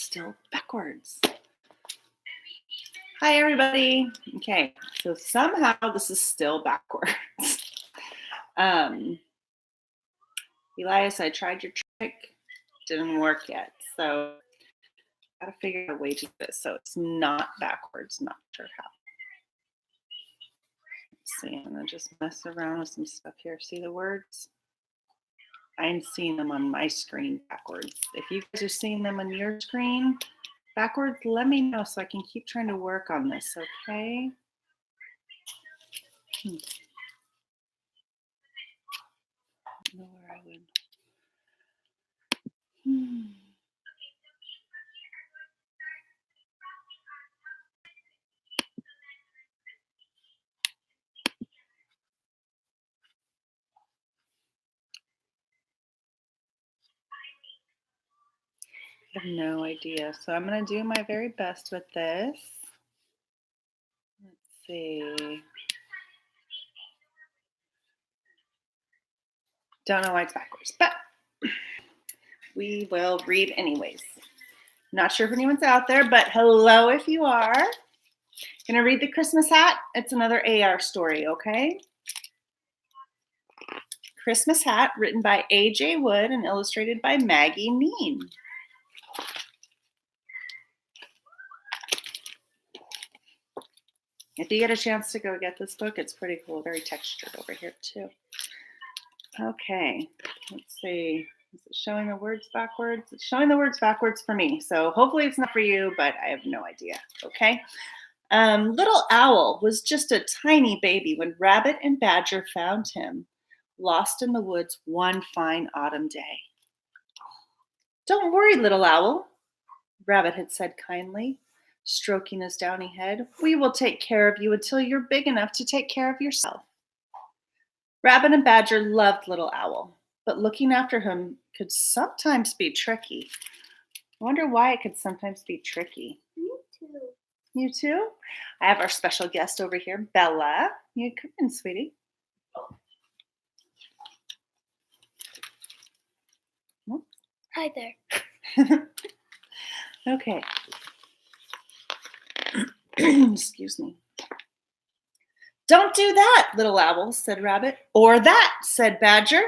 still backwards. Hi, everybody. Okay, so somehow this is still backwards. Elias, I tried your trick. Didn't work yet. So I gotta figure out a way to do this so it's not backwards. Not sure how. Let's see, I'm gonna just mess around with some stuff here. See the words? I'm seeing them on my screen backwards. If you guys are seeing them on your screen backwards, let me know so I can keep trying to work on this, okay? I don't know where I would. I have no idea. So I'm going to do my very best with this. Let's see. Don't know why it's backwards, but we will read anyways. Not sure if anyone's out there, but hello if you are. Gonna read The Christmas Hat. It's another AR story, okay? Christmas Hat, written by A.J. Wood and illustrated by Maggie Neen. If you get a chance to go get this book, it's pretty cool. Very textured over here too. Okay, let's see. Is it showing the words backwards? It's showing the words backwards for me. So hopefully it's not for you, but I have no idea. Okay. Little Owl was just a tiny baby when Rabbit and Badger found him, lost in the woods one fine autumn day. Don't worry, Little Owl, Rabbit had said kindly, stroking his downy head. We will take care of you until you're big enough to take care of yourself. Rabbit and Badger loved Little Owl, but looking after him could sometimes be tricky. I wonder why it could sometimes be tricky. Me too. You too? I have our special guest over here, Bella. You come in, sweetie. Hi there. Okay. Excuse me. Don't do that, Little Owl, said Rabbit. Or that, said Badger.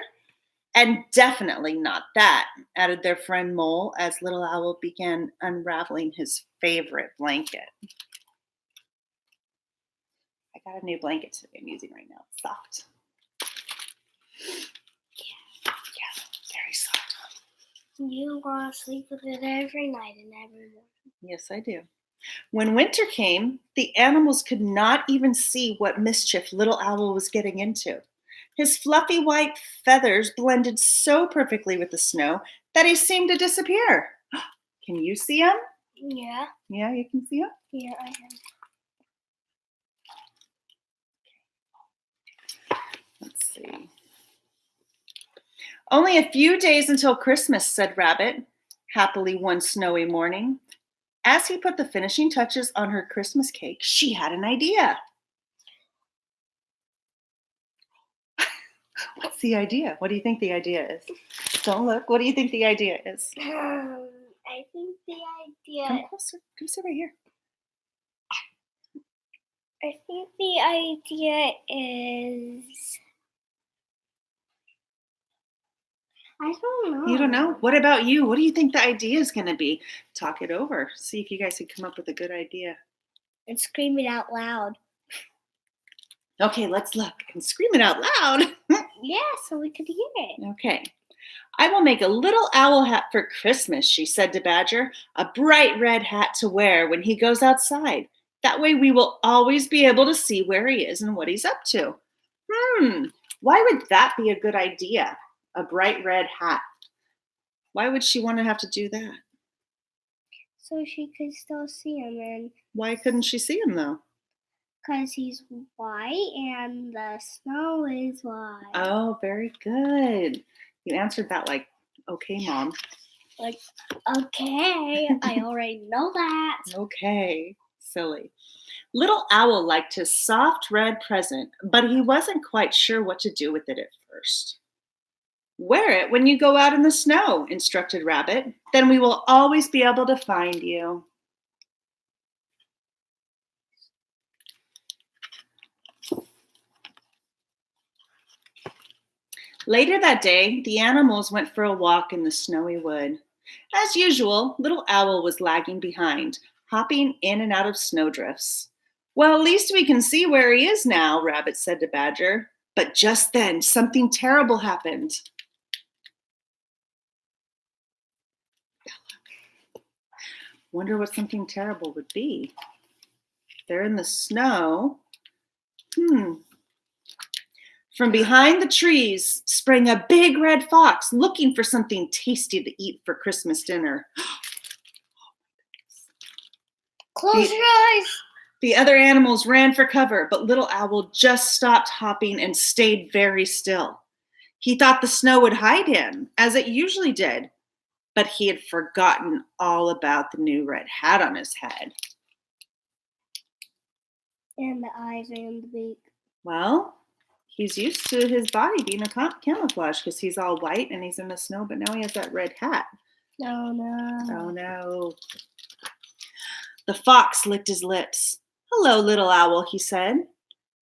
And definitely not that, added their friend Mole as Little Owl began unraveling his favorite blanket. I got a new blanket today I'm using right now. It's soft. Yeah, very soft. You want to sleep with it every night and every morning. Yes, I do. When winter came, the animals could not even see what mischief Little Owl was getting into. His fluffy white feathers blended so perfectly with the snow that he seemed to disappear. Can you see him? Yeah. Yeah, you can see him? Yeah, I am. Let's see. Only a few days until Christmas, said Rabbit, happily one snowy morning. As he put the finishing touches on her Christmas cake, she had an idea. What's the idea? What do you think the idea is? Don't look. What do you think the idea is? I think the idea... Come closer. Come sit right here. I think the idea is... I don't know. You don't know? What about you? What do you think the idea is going to be? Talk it over. See if you guys can come up with a good idea. And scream it out loud. Okay, let's look and scream it out loud. Yeah, so we could hear it. Okay. I will make a little owl hat for Christmas, she said to Badger, a bright red hat to wear when he goes outside. That way we will always be able to see where he is and what he's up to. Why would that be a good idea? A bright red hat. Why would she want to have to do that? So she could still see him. And why couldn't she see him though? Because he's white and the snow is white. Oh, very good. You answered that like, okay, Mom. Like, okay, I already know that. Okay, silly. Little Owl liked his soft red present, but he wasn't quite sure what to do with it at first. Wear it when you go out in the snow, instructed Rabbit. Then we will always be able to find you. Later that day, the animals went for a walk in the snowy wood. As usual, Little Owl was lagging behind, hopping in and out of snowdrifts. Well, at least we can see where he is now, Rabbit said to Badger. But just then, something terrible happened. Wonder what something terrible would be. They're in the snow. From behind the trees sprang a big red fox looking for something tasty to eat for Christmas dinner. Close your eyes. The other animals ran for cover, but Little Owl just stopped hopping and stayed very still. He thought the snow would hide him, as it usually did, but he had forgotten all about the new red hat on his head. And the eyes and the beak. Well, he's used to his body being a camouflage because he's all white and he's in the snow, but now he has that red hat. No. Oh no. The fox licked his lips. Hello, Little Owl, he said.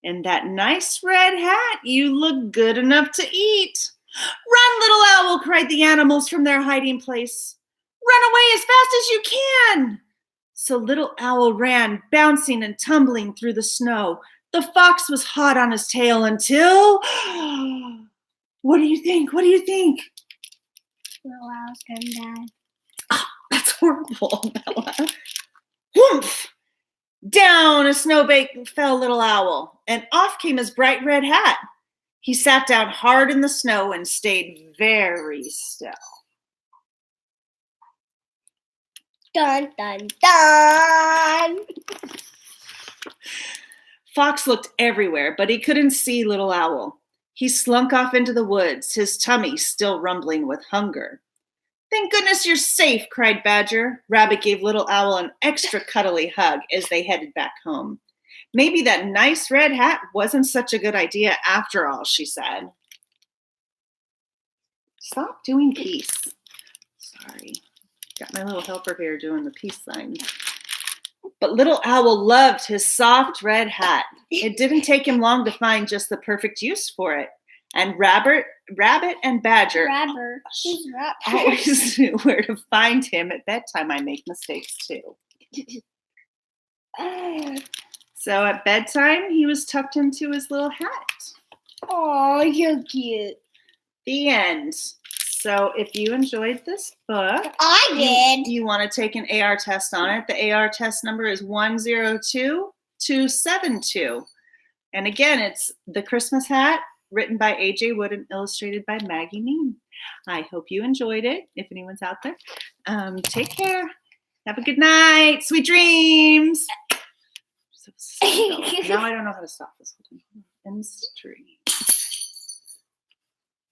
In that nice red hat, you look good enough to eat. Run, Little Owl, cried the animals from their hiding place. Run away as fast as you can. So Little Owl ran, bouncing and tumbling through the snow. The fox was hot on his tail until... What do you think? What do you think? Little Owl's gonna die. Oh, that's horrible, Bella. Whoomph! Down a snowbank fell Little Owl, and off came his bright red hat. He sat down hard in the snow and stayed very still. Dun, dun, dun! Fox looked everywhere, but he couldn't see Little Owl. He slunk off into the woods, his tummy still rumbling with hunger. Thank goodness you're safe, cried Badger. Rabbit gave Little Owl an extra cuddly hug as they headed back home. Maybe that nice red hat wasn't such a good idea after all, she said. Stop doing peace. Sorry. Got my little helper here doing the peace sign. But Little Owl loved his soft red hat. It didn't take him long to find just the perfect use for it. And Rabbit and Badger Rapper. Who's rapper? always knew where to find him at bedtime. I make mistakes too. So at bedtime, he was tucked into his little hat. Oh, you're cute. The end. So if you enjoyed this book, I did. you want to take an AR test on it. The AR test number is 102272. And again, it's The Christmas Hat, written by A.J. Wood and illustrated by Maggie Mean. I hope you enjoyed it, if anyone's out there. Take care. Have a good night. Sweet dreams. So now I don't know how to stop this. End stream.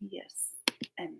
Yes. End.